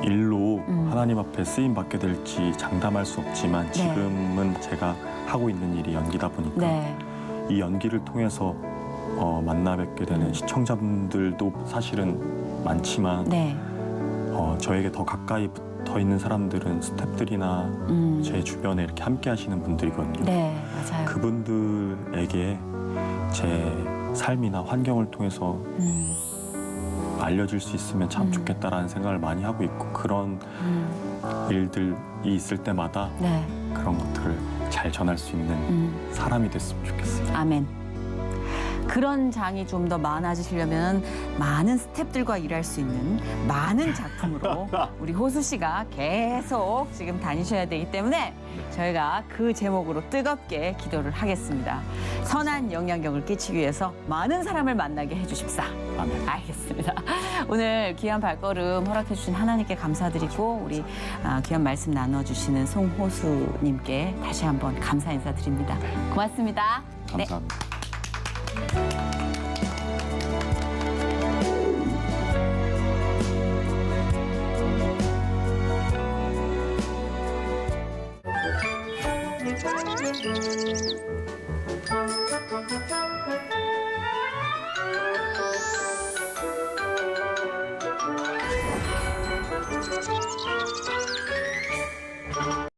일로 하나님 앞에 쓰임 받게 될지 장담할 수 없지만 지금은 제가 하고 있는 일이 연기다 보니까 네. 이 연기를 통해서 만나 뵙게 되는 시청자분들도 사실은 많지만 네. 저에게 더 가까이 붙어 있는 사람들은 스태프들이나 제 주변에 이렇게 함께 하시는 분들이거든요. 네. 맞아요. 그분들에게 제 삶이나 환경을 통해서 알려줄 수 있으면 참 좋겠다라는 생각을 많이 하고 있고 그런 일들이 있을 때마다 네. 그런 것들을 잘 전할 수 있는 사람이 됐으면 좋겠어요. 아멘. 그런 장이 좀 더 많아지시려면 많은 스태프들과 일할 수 있는 많은 작품으로 우리 호수 씨가 계속 지금 다니셔야 되기 때문에 저희가 그 제목으로 뜨겁게 기도를 하겠습니다. 선한 영향력을 끼치기 위해서 많은 사람을 만나게 해주십사. 아멘. 알겠습니다. 오늘 귀한 발걸음 허락해 주신 하나님께 감사드리고 우리 귀한 말씀 나눠주시는 송호수님께 다시 한번 감사 인사드립니다. 고맙습니다. 네. 감사합니다.